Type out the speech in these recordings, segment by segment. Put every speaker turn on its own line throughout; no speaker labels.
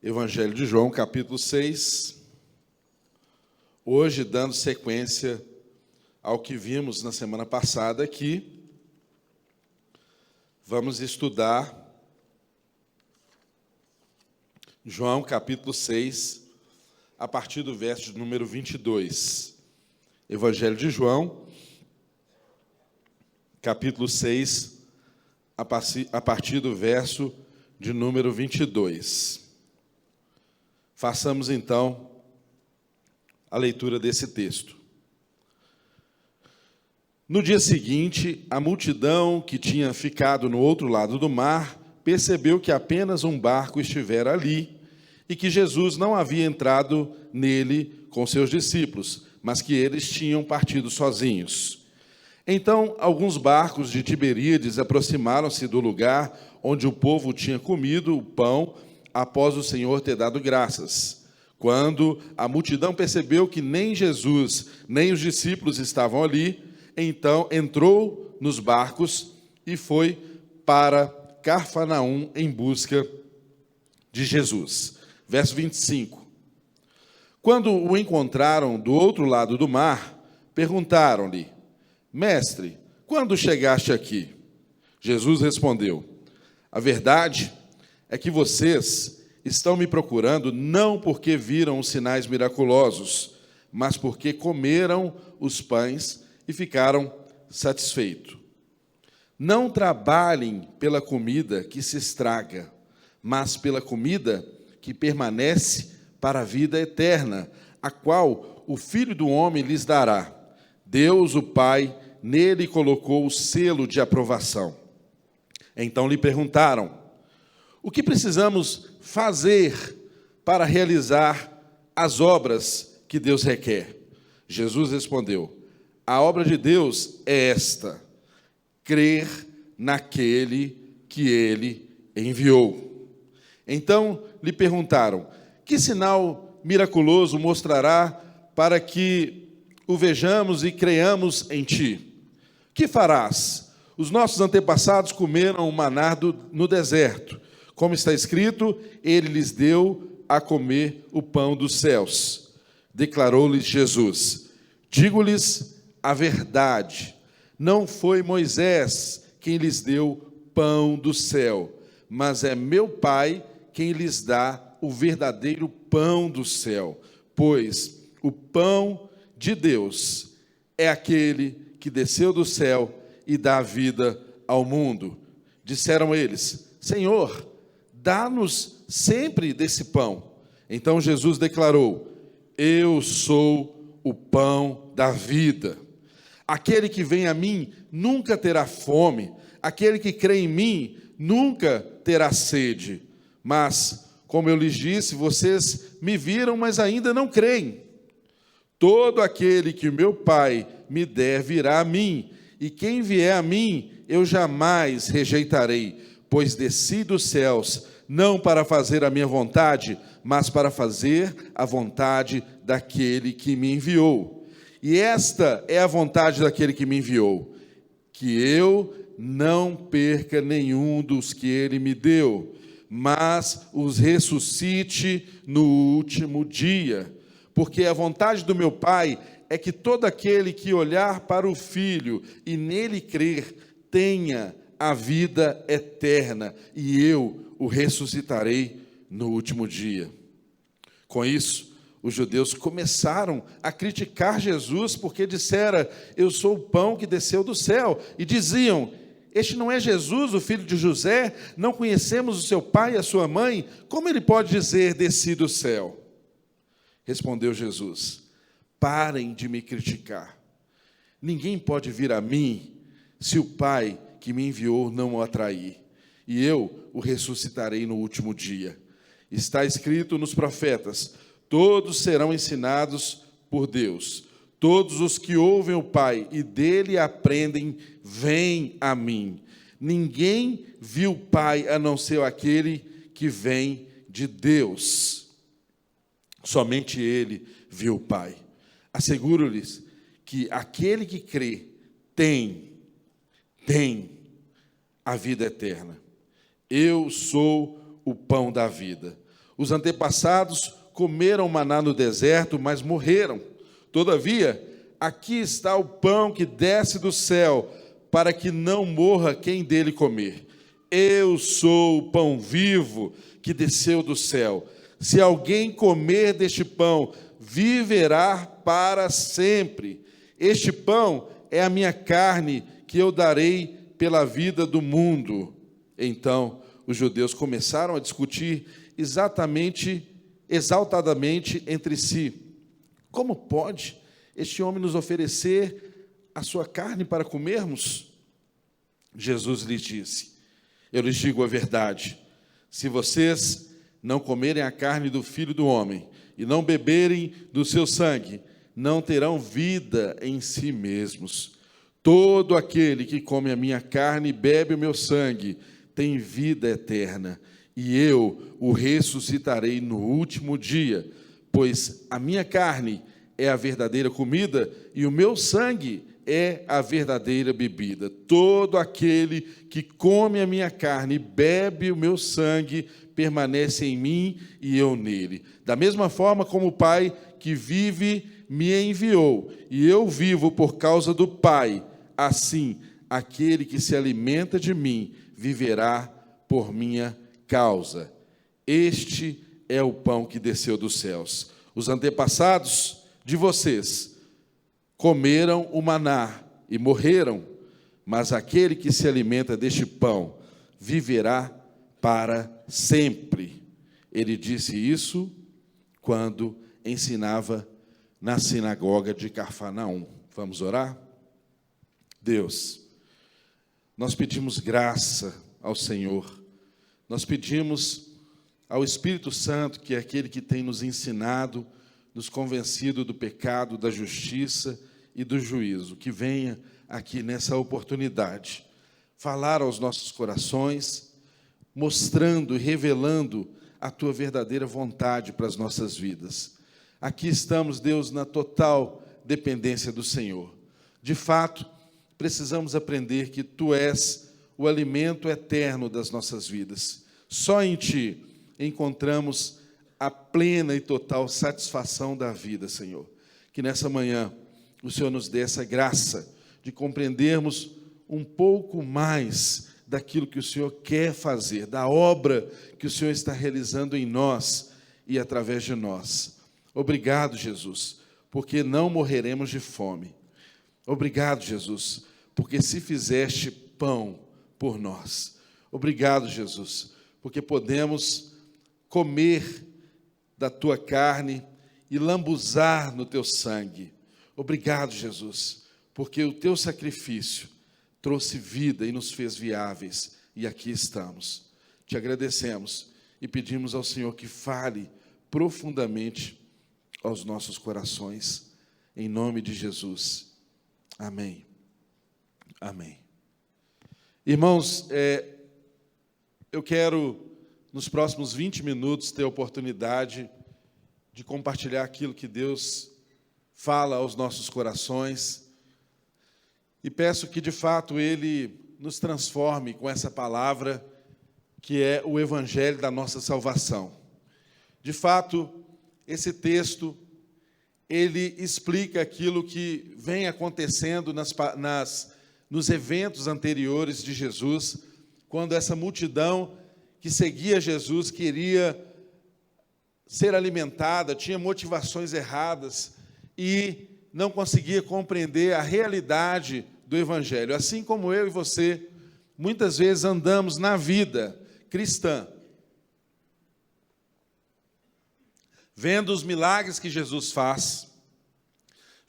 Evangelho de João, capítulo 6. Hoje, dando sequência ao que vimos na semana passada aqui, vamos estudar João, capítulo 6, a partir do verso de número 22. Evangelho de João, capítulo 6, a partir do verso de número 22. Façamos, então, a leitura desse texto. No dia seguinte, a multidão que tinha ficado no outro lado do mar percebeu que apenas um barco estivera ali e que Jesus não havia entrado nele com seus discípulos, mas que eles tinham partido sozinhos. Então, alguns barcos de Tiberíades aproximaram-se do lugar onde o povo tinha comido o pão após o Senhor ter dado graças. Quando a multidão percebeu que nem Jesus, nem os discípulos estavam ali, então entrou nos barcos e foi para Cafarnaum em busca de Jesus. Verso 25. Quando o encontraram do outro lado do mar, perguntaram-lhe: Mestre, quando chegaste aqui? Jesus respondeu: A verdade é que vocês estão me procurando não porque viram os sinais miraculosos, mas porque comeram os pães e ficaram satisfeitos. Não trabalhem pela comida que se estraga, mas pela comida que permanece para a vida eterna, a qual o Filho do Homem lhes dará. Deus, o Pai, nele colocou o selo de aprovação. Então lhe perguntaram: o que precisamos fazer para realizar as obras que Deus requer? Jesus respondeu: a obra de Deus é esta: crer naquele que ele enviou. Então lhe perguntaram: que sinal miraculoso mostrará para que o vejamos e creiamos em ti? Que farás? Os nossos antepassados comeram o maná no deserto. Como está escrito, ele lhes deu a comer o pão dos céus. Declarou-lhes Jesus: digo-lhes a verdade, não foi Moisés quem lhes deu pão do céu, mas é meu Pai quem lhes dá o verdadeiro pão do céu, pois o pão de Deus é aquele que desceu do céu e dá vida ao mundo. Disseram eles: Senhor, dá-nos sempre desse pão. Então Jesus declarou: eu sou o pão da vida. Aquele que vem a mim nunca terá fome, aquele que crê em mim nunca terá sede. Mas, como eu lhes disse, vocês me viram, mas ainda não creem. Todo aquele que o meu Pai me der virá a mim, e quem vier a mim eu jamais rejeitarei, pois desci dos céus não para fazer a minha vontade, mas para fazer a vontade daquele que me enviou. E esta é a vontade daquele que me enviou, que eu não perca nenhum dos que ele me deu, mas os ressuscite no último dia. Porque a vontade do meu Pai é que todo aquele que olhar para o Filho e nele crer tenha a vida eterna, e eu o ressuscitarei no último dia. Com isso, os judeus começaram a criticar Jesus, porque dissera: eu sou o pão que desceu do céu. E diziam: este não é Jesus, o filho de José? Não conhecemos o seu pai e a sua mãe? Como ele pode dizer: desci do céu? Respondeu Jesus: parem de me criticar. Ninguém pode vir a mim se o Pai que me enviou não o atrair, e eu o ressuscitarei no último dia. Está escrito nos profetas: todos serão ensinados por Deus. Todos os que ouvem o Pai e dele aprendem, vêm a mim. Ninguém viu o Pai a não ser aquele que vem de Deus. Somente ele viu o Pai. Asseguro-lhes que aquele que crê tem a vida eterna. Eu sou o pão da vida. Os antepassados comeram maná no deserto, mas morreram. Todavia, aqui está o pão que desce do céu, para que não morra quem dele comer. Eu sou o pão vivo que desceu do céu. Se alguém comer deste pão, viverá para sempre. Este pão é a minha carne, que eu darei pela vida do mundo. Então, os judeus começaram a discutir exaltadamente entre si: como pode este homem nos oferecer a sua carne para comermos? Jesus lhes disse: eu lhes digo a verdade, se vocês não comerem a carne do Filho do Homem e não beberem do seu sangue, não terão vida em si mesmos. Todo aquele que come a minha carne e bebe o meu sangue tem vida eterna, e eu o ressuscitarei no último dia, pois a minha carne é a verdadeira comida e o meu sangue é a verdadeira bebida. Todo aquele que come a minha carne e bebe o meu sangue permanece em mim e eu nele. Da mesma forma como o Pai que vive me enviou, e eu vivo por causa do Pai, assim aquele que se alimenta de mim viverá por minha causa. Este é o pão que desceu dos céus. Os antepassados de vocês comeram o maná e morreram, mas aquele que se alimenta deste pão viverá para sempre. Ele disse isso quando ensinava na sinagoga de Cafarnaum. Vamos orar? Deus, nós pedimos graça ao Senhor, nós pedimos ao Espírito Santo, que é aquele que tem nos ensinado, nos convencido do pecado, da justiça e do juízo, que venha aqui nessa oportunidade falar aos nossos corações, mostrando e revelando a Tua verdadeira vontade para as nossas vidas. Aqui estamos, Deus, na total dependência do Senhor. De fato, precisamos aprender que Tu és o alimento eterno das nossas vidas. Só em Ti encontramos a plena e total satisfação da vida, Senhor. Que nessa manhã o Senhor nos dê essa graça de compreendermos um pouco mais daquilo que o Senhor quer fazer, da obra que o Senhor está realizando em nós e através de nós. Obrigado, Jesus, porque não morreremos de fome. Obrigado, Jesus, porque se fizeste pão por nós. Obrigado, Jesus, porque podemos comer da Tua carne e lambuzar no Teu sangue. Obrigado, Jesus, porque o Teu sacrifício trouxe vida e nos fez viáveis, e aqui estamos. Te agradecemos e pedimos ao Senhor que fale profundamente aos nossos corações, em nome de Jesus. Amém. Amém. Irmãos, eu quero, nos próximos 20 minutos, ter a oportunidade de compartilhar aquilo que Deus fala aos nossos corações, e peço que, de fato, Ele nos transforme com essa palavra, que é o Evangelho da nossa salvação. De fato, esse texto, ele explica aquilo que vem acontecendo nos eventos anteriores de Jesus, quando essa multidão que seguia Jesus queria ser alimentada, tinha motivações erradas e não conseguia compreender a realidade do Evangelho. Assim como eu e você, muitas vezes andamos na vida cristã, vendo os milagres que Jesus faz,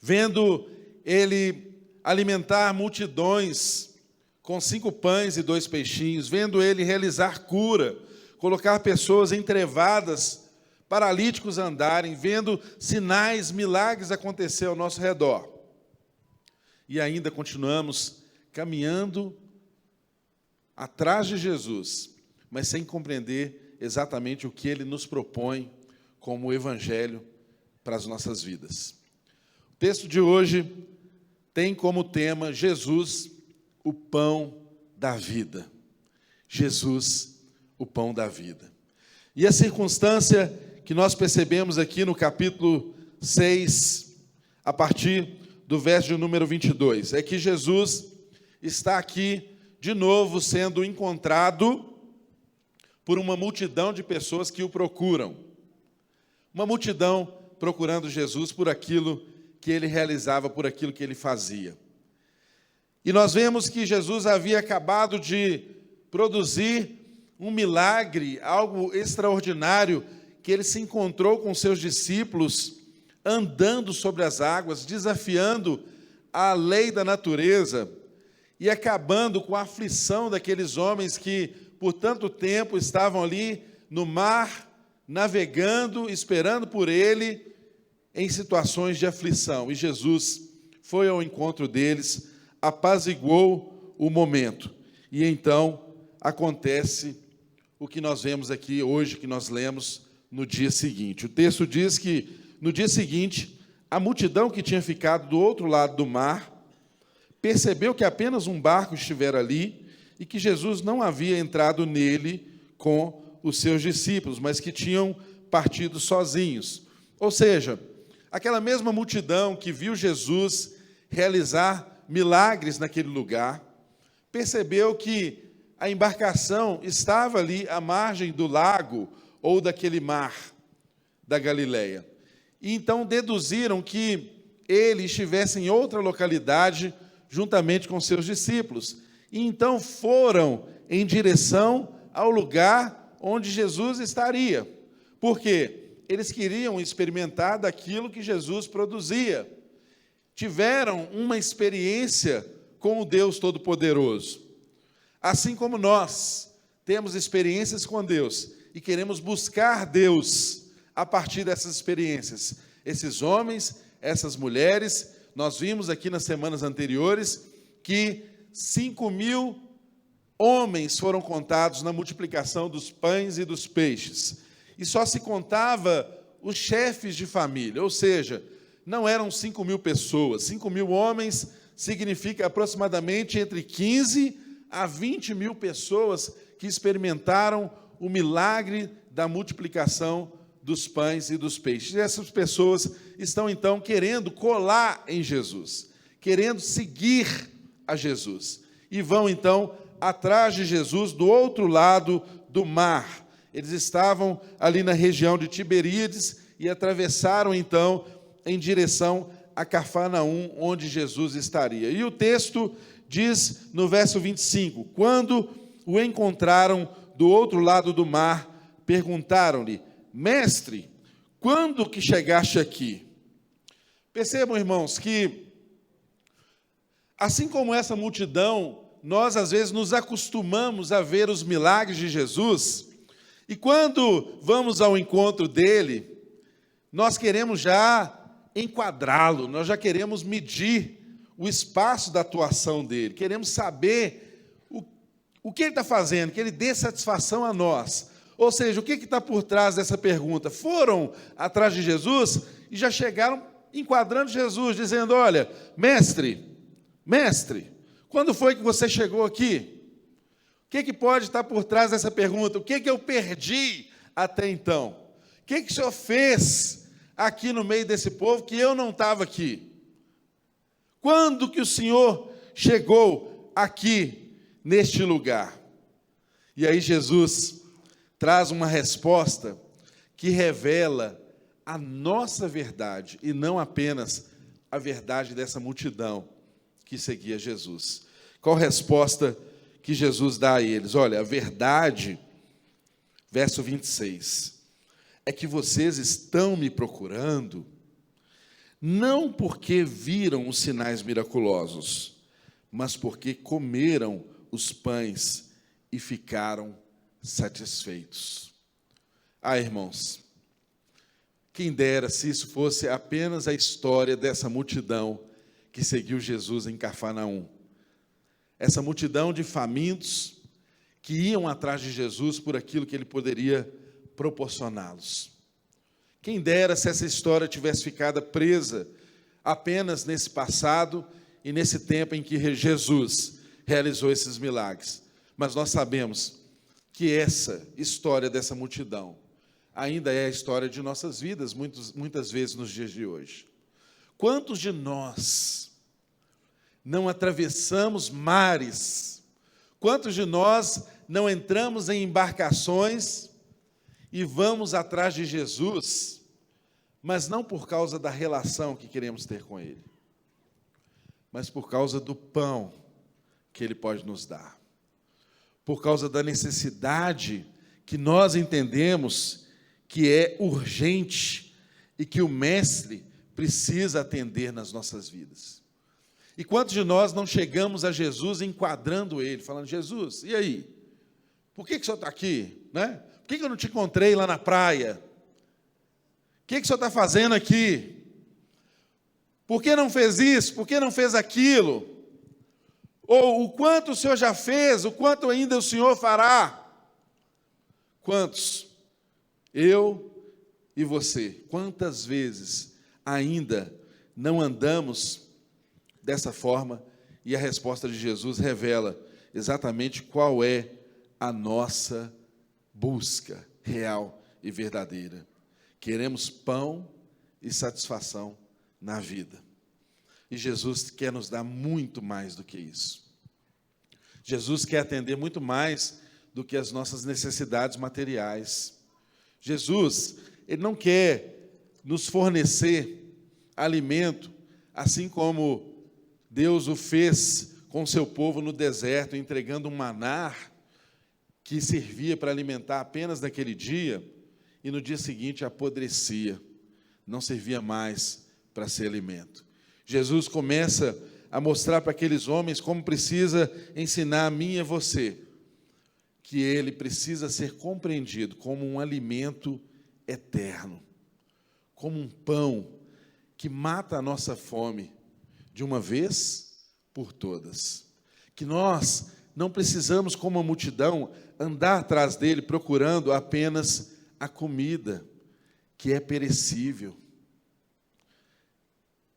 vendo Ele alimentar multidões com 5 pães e 2 peixinhos, vendo Ele realizar cura, colocar pessoas entrevadas, paralíticos andarem, vendo sinais, milagres acontecer ao nosso redor. E ainda continuamos caminhando atrás de Jesus, mas sem compreender exatamente o que Ele nos propõe como o Evangelho para as nossas vidas. O texto de hoje tem como tema Jesus, o pão da vida. Jesus, o pão da vida. E a circunstância que nós percebemos aqui no capítulo 6, a partir do verso de número 22, é que Jesus está aqui de novo sendo encontrado por uma multidão de pessoas que o procuram. Uma multidão procurando Jesus por aquilo que ele realizava, por aquilo que ele fazia. E nós vemos que Jesus havia acabado de produzir um milagre, algo extraordinário, que ele se encontrou com seus discípulos andando sobre as águas, desafiando a lei da natureza e acabando com a aflição daqueles homens que por tanto tempo estavam ali no mar, navegando, esperando por ele, em situações de aflição. E Jesus foi ao encontro deles, apaziguou o momento. E então acontece o que nós vemos aqui hoje, que nós lemos no dia seguinte. O texto diz que no dia seguinte, a multidão que tinha ficado do outro lado do mar percebeu que apenas um barco estivera ali e que Jesus não havia entrado nele com os seus discípulos, mas que tinham partido sozinhos. Ou seja, aquela mesma multidão que viu Jesus realizar milagres naquele lugar, percebeu que a embarcação estava ali à margem do lago ou daquele mar da Galileia. E então deduziram que ele estivesse em outra localidade juntamente com seus discípulos. E então foram em direção ao lugar onde Jesus estaria. Por quê? Eles queriam experimentar daquilo que Jesus produzia. Tiveram uma experiência com o Deus Todo-Poderoso. Assim como nós temos experiências com Deus e queremos buscar Deus a partir dessas experiências. Esses homens, essas mulheres, nós vimos aqui nas semanas anteriores que 5.000 homens foram contados na multiplicação dos pães e dos peixes. E só se contava os chefes de família, ou seja, não eram 5.000 pessoas. 5.000 homens significa aproximadamente entre 15 a 20.000 pessoas que experimentaram o milagre da multiplicação dos pães e dos peixes. E essas pessoas estão, então, querendo colar em Jesus, querendo seguir a Jesus. E vão, então, atrás de Jesus do outro lado do mar. Eles estavam ali na região de Tiberíades e atravessaram, então, em direção a Cafarnaum, onde Jesus estaria. E o texto diz no verso 25, quando o encontraram do outro lado do mar, perguntaram-lhe, mestre, quando que chegaste aqui? Percebam, irmãos, que assim como essa multidão, nós às vezes nos acostumamos a ver os milagres de Jesus, e quando vamos ao encontro dele, nós queremos já enquadrá-lo, nós já queremos medir o espaço da atuação dele, queremos saber o que ele está fazendo, que ele dê satisfação a nós. Ou seja, o que está por trás dessa pergunta? Foram atrás de Jesus e já chegaram enquadrando Jesus, dizendo, olha, mestre, quando foi que você chegou aqui? O que pode estar por trás dessa pergunta? O que eu perdi até então? O que o Senhor fez aqui no meio desse povo que eu não estava aqui? Quando que o Senhor chegou aqui, neste lugar? E aí Jesus traz uma resposta que revela a nossa verdade, e não apenas a verdade dessa multidão que seguia Jesus. Qual a resposta que Jesus dá a eles? Olha, a verdade, verso 26, é que vocês estão me procurando, não porque viram os sinais miraculosos, mas porque comeram os pães e ficaram satisfeitos. Ah, irmãos, quem dera se isso fosse apenas a história dessa multidão que seguiu Jesus em Cafarnaum. Essa multidão de famintos que iam atrás de Jesus por aquilo que ele poderia proporcioná-los. Quem dera se essa história tivesse ficado presa apenas nesse passado e nesse tempo em que Jesus realizou esses milagres. Mas nós sabemos que essa história dessa multidão ainda é a história de nossas vidas, muitas vezes nos dias de hoje. Quantos de nós não atravessamos mares? Quantos de nós não entramos em embarcações e vamos atrás de Jesus, mas não por causa da relação que queremos ter com Ele, mas por causa do pão que Ele pode nos dar, por causa da necessidade que nós entendemos que é urgente e que o Mestre precisa atender nas nossas vidas. E quantos de nós não chegamos a Jesus enquadrando Ele, falando: Jesus, e aí? Por que o senhor está aqui? Né? Por que eu não te encontrei lá na praia? O que o senhor está fazendo aqui? Por que não fez isso? Por que não fez aquilo? Ou o quanto o Senhor já fez, o quanto ainda o Senhor fará? Quantos? Eu e você. Quantas vezes ainda não andamos dessa forma? E a resposta de Jesus revela exatamente qual é a nossa busca real e verdadeira. Queremos pão e satisfação na vida. E Jesus quer nos dar muito mais do que isso. Jesus quer atender muito mais do que as nossas necessidades materiais. Jesus, Ele não quer nos fornecer alimento, assim como Deus o fez com seu povo no deserto, entregando um maná que servia para alimentar apenas naquele dia, e no dia seguinte apodrecia, não servia mais para ser alimento. Jesus começa a mostrar para aqueles homens como precisa ensinar a mim e a você, que ele precisa ser compreendido como um alimento eterno, como um pão que mata a nossa fome de uma vez por todas. Que nós não precisamos, como a multidão, andar atrás dele procurando apenas a comida que é perecível,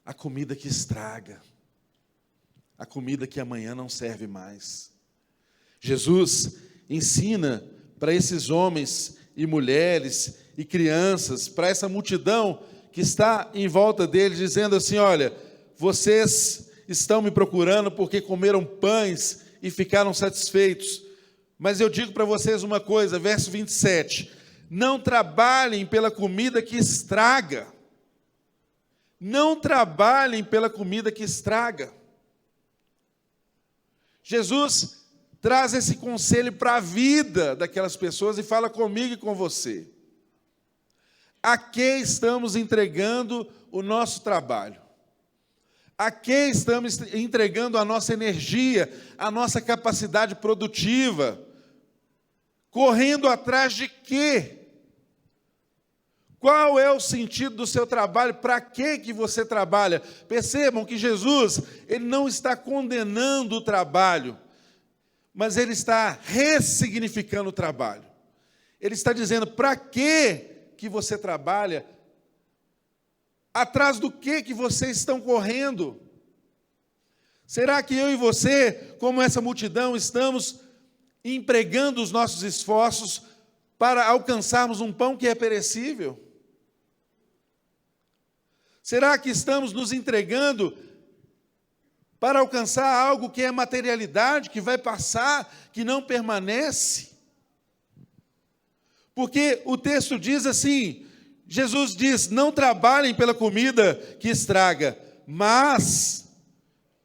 a comida que estraga, a comida que amanhã não serve mais. Jesus ensina para esses homens e mulheres e crianças, para essa multidão que está em volta dele, dizendo assim: olha, vocês estão me procurando porque comeram pães e ficaram satisfeitos, mas eu digo para vocês uma coisa, verso 27, não trabalhem pela comida que estraga, não trabalhem pela comida que estraga. Jesus traz esse conselho para a vida daquelas pessoas e fala comigo e com você. A que estamos entregando o nosso trabalho? A que estamos entregando a nossa energia, a nossa capacidade produtiva? Correndo atrás de quê? Qual é o sentido do seu trabalho? Para que você trabalha? Percebam que Jesus, Ele não está condenando o trabalho, mas Ele está ressignificando o trabalho. Ele está dizendo: para que você trabalha? Atrás do que vocês estão correndo? Será que eu e você, como essa multidão, estamos empregando os nossos esforços para alcançarmos um pão que é perecível? Será que estamos nos entregando para alcançar algo que é materialidade, que vai passar, que não permanece? Porque o texto diz assim, Jesus diz: não trabalhem pela comida que estraga, mas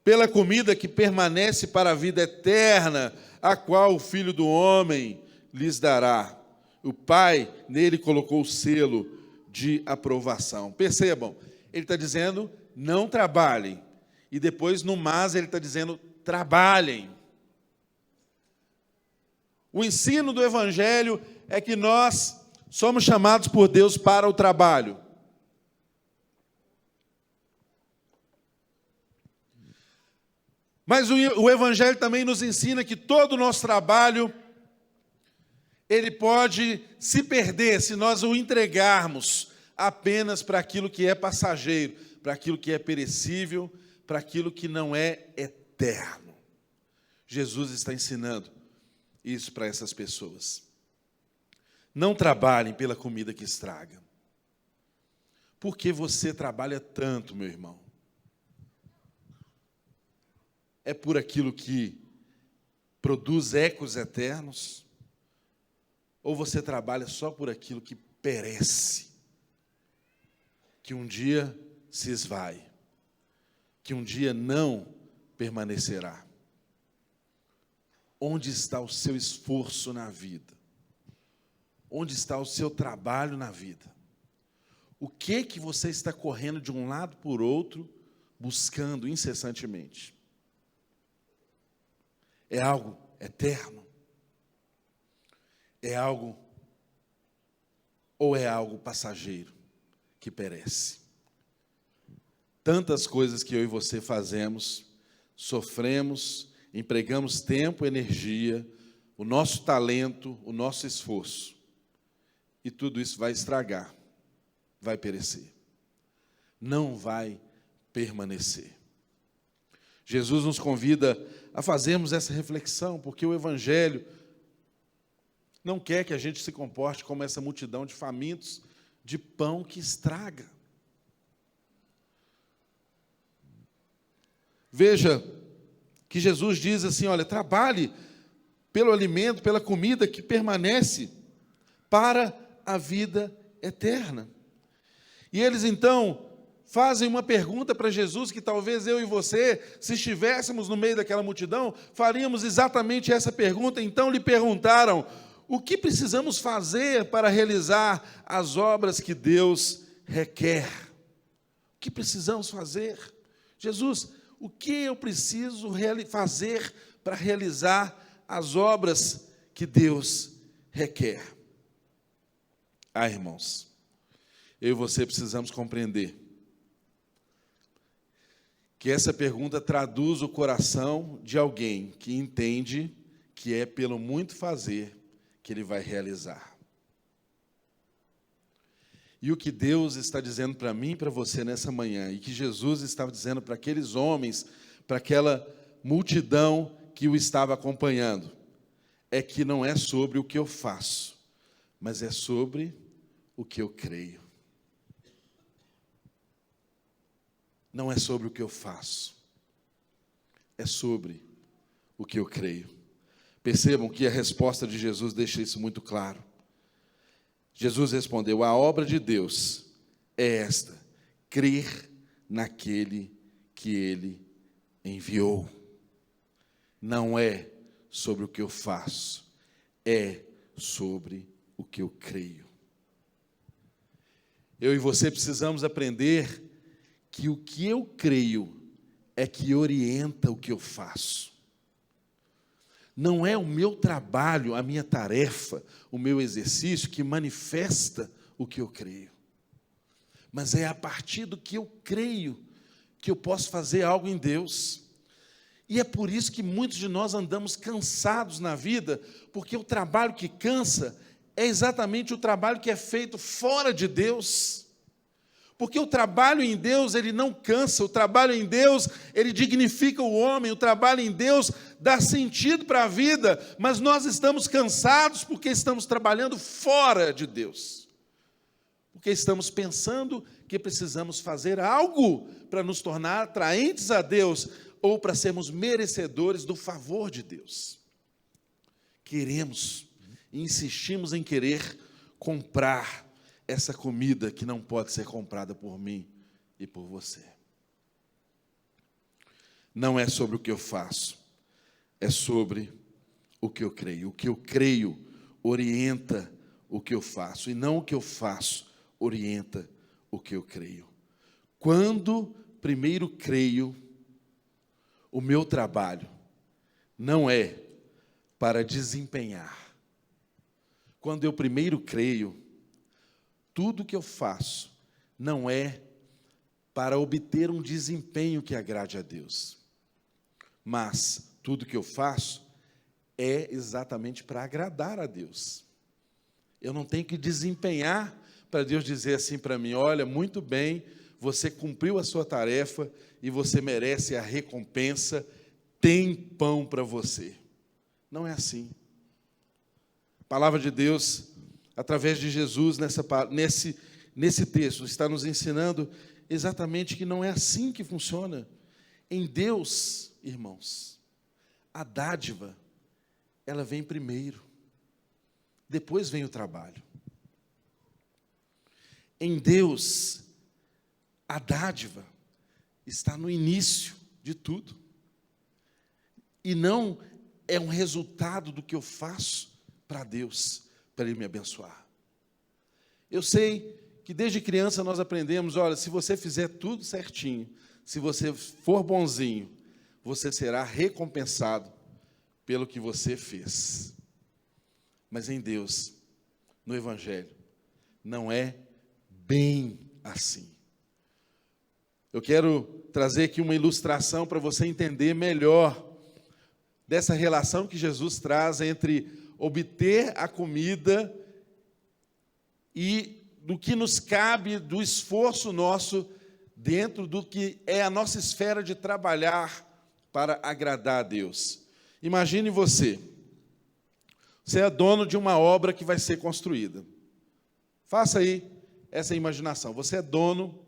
pela comida que permanece para a vida eterna, a qual o Filho do Homem lhes dará. O Pai nele colocou o selo de aprovação. Percebam, ele está dizendo: não trabalhem. E depois, no mas, ele está dizendo: trabalhem. O ensino do Evangelho é que nós somos chamados por Deus para o trabalho. Mas o Evangelho também nos ensina que todo o nosso trabalho, ele pode se perder se nós o entregarmos apenas para aquilo que é passageiro, para aquilo que é perecível, para aquilo que não é eterno. Jesus está ensinando isso para essas pessoas. Não trabalhem pela comida que estraga. Por que você trabalha tanto, meu irmão? É por aquilo que produz ecos eternos? Ou você trabalha só por aquilo que perece, que um dia se esvai, que um dia não permanecerá? Onde está o seu esforço na vida? Onde está o seu trabalho na vida? O que você está correndo de um lado por outro, buscando incessantemente? É algo eterno? É algo ou é algo passageiro que perece? Tantas coisas que eu e você fazemos, sofremos, empregamos tempo, energia, o nosso talento, o nosso esforço, e tudo isso vai estragar, vai perecer, não vai permanecer. Jesus nos convida a fazermos essa reflexão, porque o Evangelho não quer que a gente se comporte como essa multidão de famintos de pão que estraga. Veja que Jesus diz assim, olha, trabalhe pelo alimento, pela comida que permanece para a vida eterna. E eles então fazem uma pergunta para Jesus que talvez eu e você, se estivéssemos no meio daquela multidão, faríamos exatamente essa pergunta. Então lhe perguntaram: o que precisamos fazer para realizar as obras que Deus requer? O que precisamos fazer? Jesus, o que eu preciso fazer para realizar as obras que Deus requer? Ah, irmãos, eu e você precisamos compreender que essa pergunta traduz o coração de alguém que entende que é pelo muito fazer que ele vai realizar. E o que Deus está dizendo para mim e para você nessa manhã, e que Jesus estava dizendo para aqueles homens, para aquela multidão que o estava acompanhando, é que não é sobre o que eu faço, mas é sobre o que eu creio. Não é sobre o que eu faço, é sobre o que eu creio. Percebam que a resposta de Jesus deixa isso muito claro. Jesus respondeu: a obra de Deus é esta, crer naquele que Ele enviou. Não é sobre o que eu faço, é sobre o que eu creio. Eu e você precisamos aprender que o que eu creio é que orienta o que eu faço. Não é o meu trabalho, a minha tarefa, o meu exercício que manifesta o que eu creio. Mas é a partir do que eu creio que eu posso fazer algo em Deus. E é por isso que muitos de nós andamos cansados na vida, porque o trabalho que cansa é exatamente o trabalho que é feito fora de Deus. Porque o trabalho em Deus, ele não cansa, o trabalho em Deus, ele dignifica o homem, o trabalho em Deus dá sentido para a vida, mas nós estamos cansados porque estamos trabalhando fora de Deus. Porque estamos pensando que precisamos fazer algo para nos tornar atraentes a Deus, ou para sermos merecedores do favor de Deus. Queremos, insistimos em querer comprar essa comida que não pode ser comprada por mim e por você. Não é sobre o que eu faço, é sobre o que eu creio. O que eu creio orienta o que eu faço, e não o que eu faço orienta o que eu creio. Quando primeiro creio, o meu trabalho não é para desempenhar. Quando eu primeiro creio, tudo que eu faço não é para obter um desempenho que agrade a Deus, mas tudo que eu faço é exatamente para agradar a Deus. Eu não tenho que desempenhar para Deus dizer assim para mim: olha, muito bem, você cumpriu a sua tarefa e você merece a recompensa, tem pão para você. Não é assim. A palavra de Deus através de Jesus, nesse texto, está nos ensinando exatamente que não é assim que funciona. Em Deus, irmãos, a dádiva, ela vem primeiro, depois vem o trabalho. Em Deus, a dádiva está no início de tudo, e não é um resultado do que eu faço para Deus, para Ele me abençoar. Eu sei que desde criança nós aprendemos, olha, se você fizer tudo certinho, se você for bonzinho, você será recompensado pelo que você fez. Mas em Deus, no Evangelho, não é bem assim. Eu quero trazer aqui uma ilustração para você entender melhor dessa relação que Jesus traz entre obter a comida e do que nos cabe, do esforço nosso, dentro do que é a nossa esfera de trabalhar para agradar a Deus. Imagine você é dono de uma obra que vai ser construída. Faça aí essa imaginação. Você é dono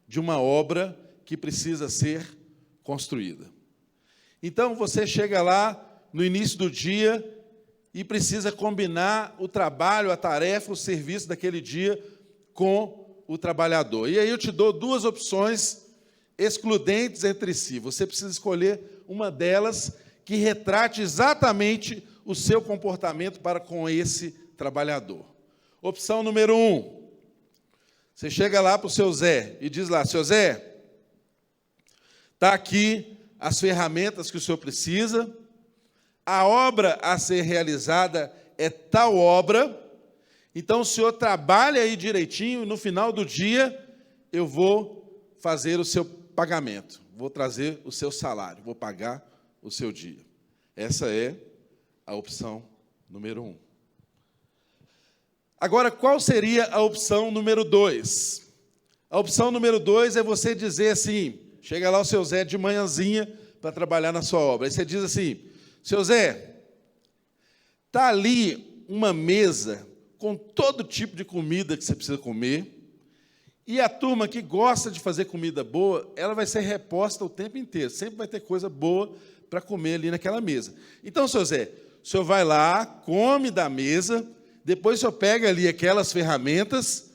de uma obra que precisa ser construída. Então, você chega lá no início do dia e precisa combinar o trabalho, a tarefa, o serviço daquele dia com o trabalhador. E aí eu te dou duas opções excludentes entre si. Você precisa escolher uma delas que retrate exatamente o seu comportamento para com esse trabalhador. Opção número 1. Você chega lá para o seu Zé e diz lá, seu Zé, está aqui as ferramentas que o senhor precisa, a obra a ser realizada é tal obra, então o senhor trabalha aí direitinho, e no final do dia eu vou fazer o seu pagamento, vou trazer o seu salário, vou pagar o seu dia. Essa é a opção número 1. Agora, qual seria a opção número 2? A opção número 2 é você dizer assim, chega lá o seu Zé de manhãzinha para trabalhar na sua obra. Aí você diz assim, seu Zé, está ali uma mesa com todo tipo de comida que você precisa comer, e a turma que gosta de fazer comida boa, ela vai ser reposta o tempo inteiro, sempre vai ter coisa boa para comer ali naquela mesa. Então, seu Zé, o senhor vai lá, come da mesa, depois o senhor pega ali aquelas ferramentas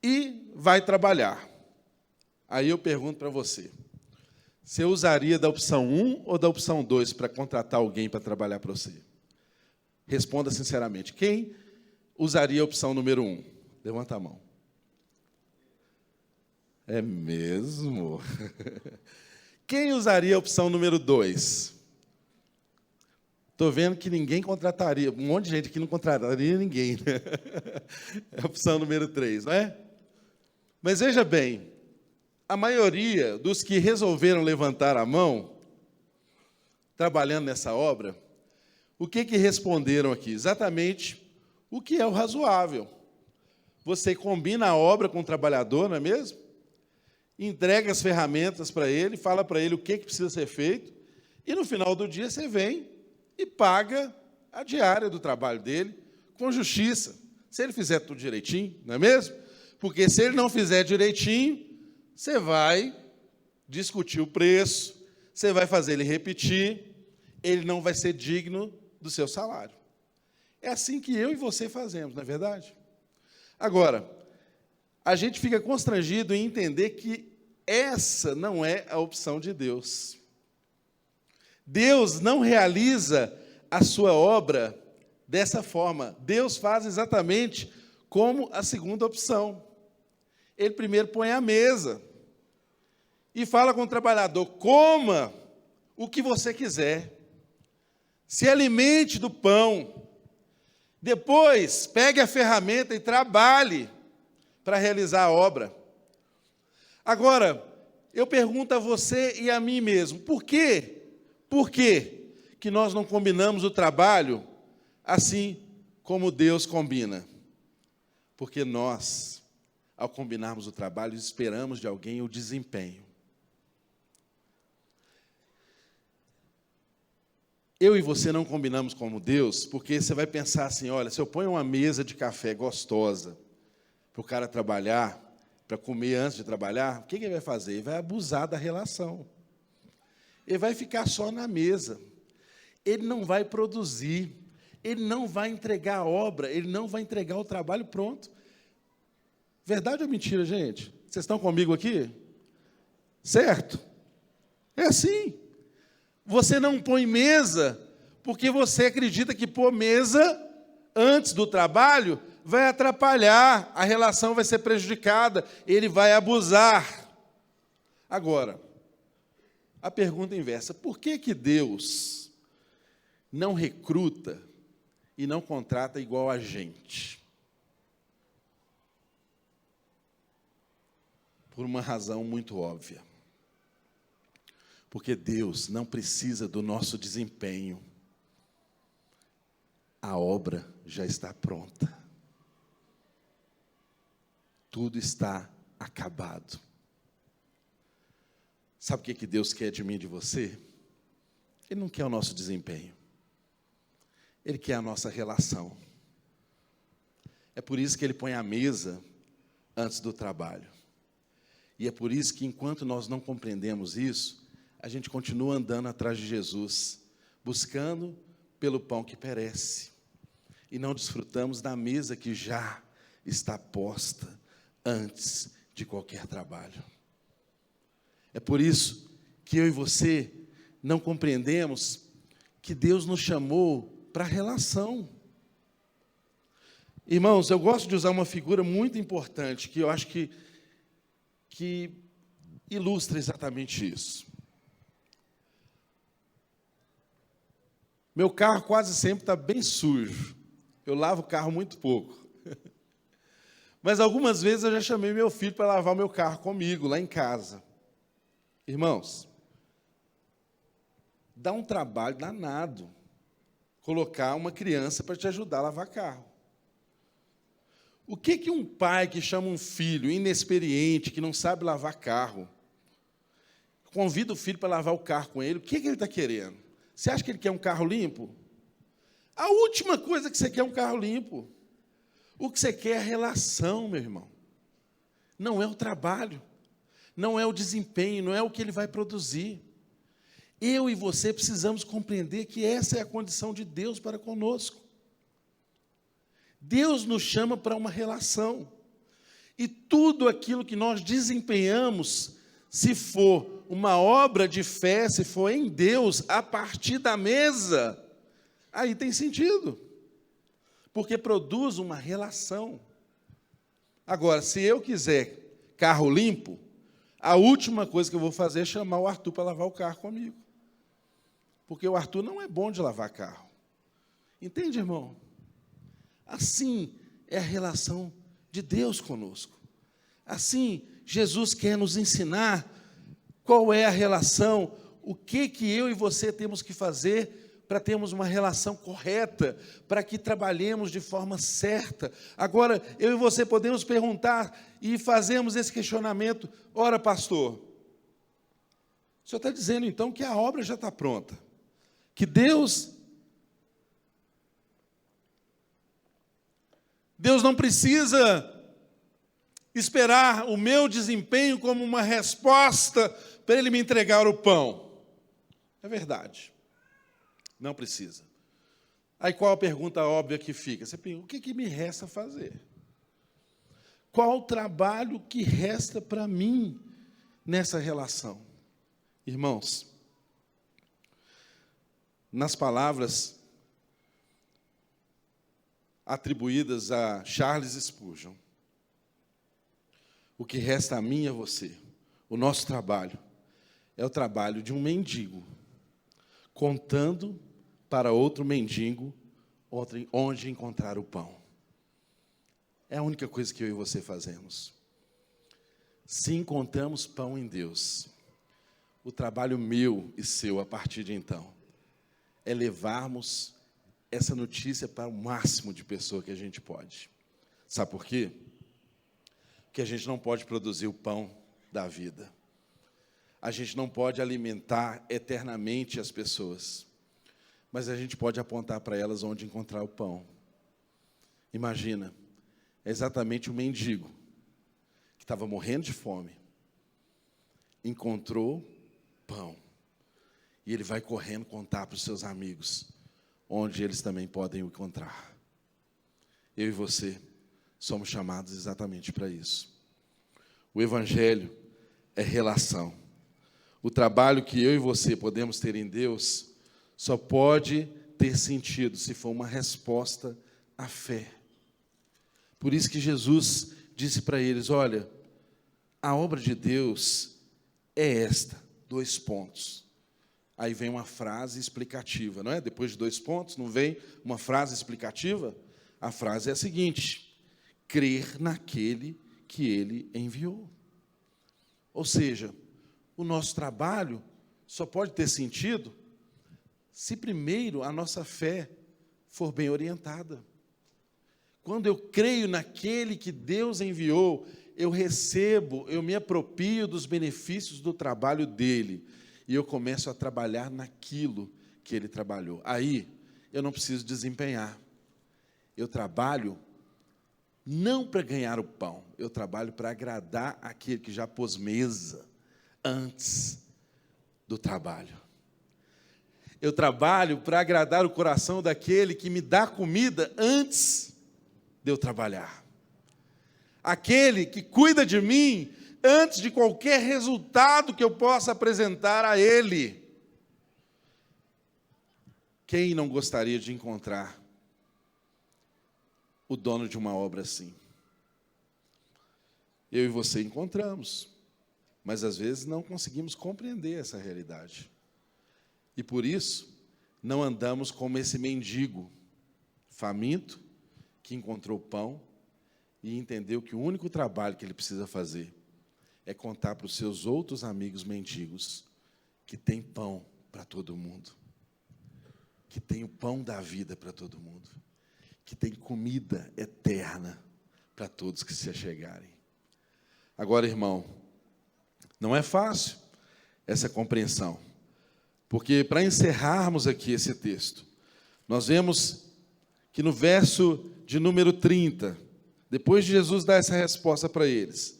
e vai trabalhar. Aí eu pergunto para você, você usaria da opção 1 ou da opção 2 para contratar alguém para trabalhar para você? Responda sinceramente. Quem usaria a opção número 1? Levanta a mão. É mesmo? Quem usaria a opção número 2? Estou vendo que ninguém contrataria, um monte de gente que não contrataria ninguém. Né? É a opção número 3, não é? Mas veja bem, a maioria dos que resolveram levantar a mão, trabalhando nessa obra, o que responderam aqui? Exatamente o que é o razoável. Você combina a obra com o trabalhador, não é mesmo? Entrega as ferramentas para ele, fala para ele o que precisa ser feito, e no final do dia você vem e paga a diária do trabalho dele com justiça. Se ele fizer tudo direitinho, não é mesmo? Porque se ele não fizer direitinho, você vai discutir o preço, você vai fazer ele repetir, ele não vai ser digno do seu salário. É assim que eu e você fazemos, não é verdade? Agora, a gente fica constrangido em entender que essa não é a opção de Deus. Deus não realiza a sua obra dessa forma. Deus faz exatamente como a segunda opção. Ele primeiro põe a mesa e fala com o trabalhador, coma o que você quiser, se alimente do pão, depois pegue a ferramenta e trabalhe para realizar a obra. Agora, eu pergunto a você e a mim mesmo, por quê? Por que que nós não combinamos o trabalho assim como Deus combina? Porque nós, ao combinarmos o trabalho, esperamos de alguém o desempenho. Eu e você não combinamos como Deus, porque você vai pensar assim, olha, se eu ponho uma mesa de café gostosa para o cara trabalhar, para comer antes de trabalhar, o que ele vai fazer? Ele vai abusar da relação. Ele vai ficar só na mesa. Ele não vai produzir. Ele não vai entregar a obra. Ele não vai entregar o trabalho pronto. Verdade ou mentira, gente? Vocês estão comigo aqui? Certo? É assim. Você não põe mesa porque você acredita que pôr mesa antes do trabalho vai atrapalhar, a relação vai ser prejudicada, ele vai abusar. Agora, a pergunta inversa, por que Deus não recruta e não contrata igual a gente? Por uma razão muito óbvia. Porque Deus não precisa do nosso desempenho. A obra já está pronta. Tudo está acabado. Sabe o que Deus quer de mim e de você? Ele não quer o nosso desempenho. Ele quer a nossa relação. É por isso que Ele põe a mesa antes do trabalho. E é por isso que, enquanto nós não compreendemos isso, a gente continua andando atrás de Jesus, buscando pelo pão que perece, e não desfrutamos da mesa que já está posta antes de qualquer trabalho. É por isso que eu e você não compreendemos que Deus nos chamou para a relação. Irmãos, eu gosto de usar uma figura muito importante, que eu acho que ilustra exatamente isso. Meu carro quase sempre está bem sujo. Eu lavo o carro muito pouco. Mas algumas vezes eu já chamei meu filho para lavar o meu carro comigo, lá em casa. Irmãos, dá um trabalho danado colocar uma criança para te ajudar a lavar carro. O que um pai que chama um filho inexperiente, que não sabe lavar carro, convida o filho para lavar o carro com ele, o que ele está querendo? Você acha que ele quer um carro limpo? A última coisa que você quer é um carro limpo. O que você quer é a relação, meu irmão. Não é o trabalho, não é o desempenho, não é o que ele vai produzir. Eu e você precisamos compreender que essa é a condição de Deus para conosco. Deus nos chama para uma relação. E tudo aquilo que nós desempenhamos, se for uma obra de fé, se for em Deus, a partir da mesa, aí tem sentido. Porque produz uma relação. Agora, se eu quiser carro limpo, a última coisa que eu vou fazer é chamar o Arthur para lavar o carro comigo. Porque o Arthur não é bom de lavar carro. Entende, irmão? Assim é a relação de Deus conosco. Assim, Jesus quer nos ensinar qual é a relação, o que eu e você temos que fazer para termos uma relação correta, para que trabalhemos de forma certa. Agora, eu e você podemos perguntar e fazermos esse questionamento. Ora, pastor, o senhor está dizendo então que a obra já está pronta, que Deus não precisa esperar o meu desempenho como uma resposta para Ele me entregar o pão. É verdade. Não precisa. Aí qual a pergunta óbvia que fica? Você pergunta, o que me resta fazer? Qual o trabalho que resta para mim nessa relação? Irmãos, nas palavras atribuídas a Charles Spurgeon, o que resta a mim e a você, o nosso trabalho, é o trabalho de um mendigo, contando para outro mendigo onde encontrar o pão. É a única coisa que eu e você fazemos. Se encontramos pão em Deus, o trabalho meu e seu a partir de então é levarmos essa notícia para o máximo de pessoa que a gente pode. Sabe por quê? Porque a gente não pode produzir o pão da vida. A gente não pode alimentar eternamente as pessoas. mas a gente pode apontar para elas onde encontrar o pão. Imagina, é exatamente o mendigo que estava morrendo de fome, encontrou pão, e ele vai correndo contar para os seus amigos onde eles também podem o encontrar. Eu e você somos chamados exatamente para isso. O Evangelho é relação. O trabalho que eu e você podemos ter em Deus só pode ter sentido se for uma resposta à fé. Por isso que Jesus disse para eles: olha, a obra de Deus é esta, 2 pontos. Aí vem uma frase explicativa, não é? Depois de 2 pontos, não vem uma frase explicativa? A frase é a seguinte: crer naquele que ele enviou. Ou seja, o nosso trabalho só pode ter sentido se primeiro a nossa fé for bem orientada. Quando eu creio naquele que Deus enviou, eu recebo, eu me aproprio dos benefícios do trabalho dele, e eu começo a trabalhar naquilo que ele trabalhou. Aí, eu não preciso desempenhar. Eu trabalho não para ganhar o pão, eu trabalho para agradar aquele que já pôs mesa antes do trabalho. Eu trabalho para agradar o coração daquele que me dá comida antes de eu trabalhar. Aquele que cuida de mim antes de qualquer resultado que eu possa apresentar a ele. Quem não gostaria de encontrar o dono de uma obra assim? Eu e você encontramos, mas às vezes não conseguimos compreender essa realidade. E por isso, não andamos como esse mendigo faminto, que encontrou pão e entendeu que o único trabalho que ele precisa fazer é contar para os seus outros amigos mendigos que tem pão para todo mundo, que tem o pão da vida para todo mundo, que tem comida eterna para todos que se achegarem. Agora, irmão, não é fácil essa compreensão, porque para encerrarmos aqui esse texto, nós vemos que no verso de número 30, depois de Jesus dar essa resposta para eles,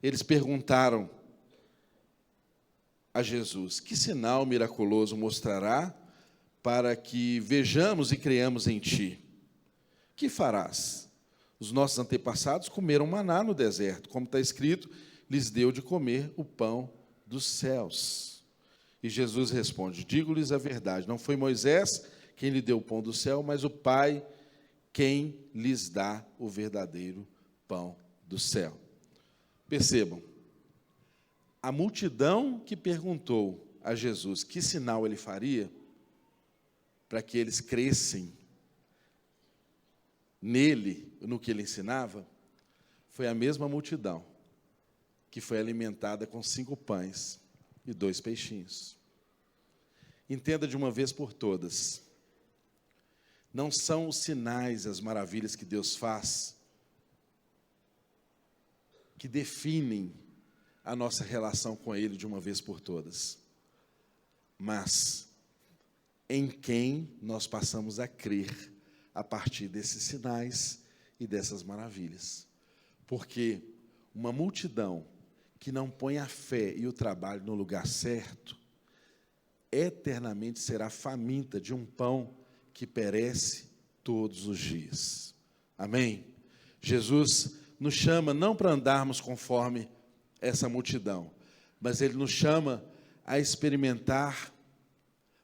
eles perguntaram a Jesus: que sinal miraculoso mostrará para que vejamos e creiamos em ti? Que farás? Os nossos antepassados comeram maná no deserto, como está escrito, lhes deu de comer o pão dos céus. E Jesus responde: digo-lhes a verdade, não foi Moisés quem lhe deu o pão do céu, mas o Pai quem lhes dá o verdadeiro pão do céu. Percebam, a multidão que perguntou a Jesus que sinal ele faria para que eles crescem nele, no que ele ensinava, foi a mesma multidão que foi alimentada com 5 pães e 2 peixinhos. Entenda de uma vez por todas, não são os sinais, as maravilhas que Deus faz que definem a nossa relação com Ele de uma vez por todas, mas em quem nós passamos a crer a partir desses sinais e dessas maravilhas. Porque uma multidão que não põe a fé e o trabalho no lugar certo, eternamente será faminta de um pão que perece todos os dias. Amém? Jesus nos chama não para andarmos conforme essa multidão, mas Ele nos chama a experimentar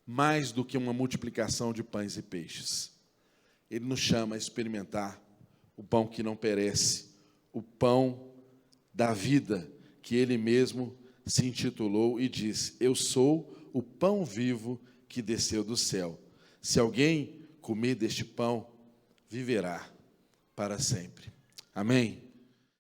mais do que uma multiplicação de pães e peixes. Ele nos chama a experimentar o pão que não perece, o pão da vida, que Ele mesmo se intitulou e disse: eu sou o pão vivo que desceu do céu. Se alguém comer deste pão, viverá para sempre. Amém?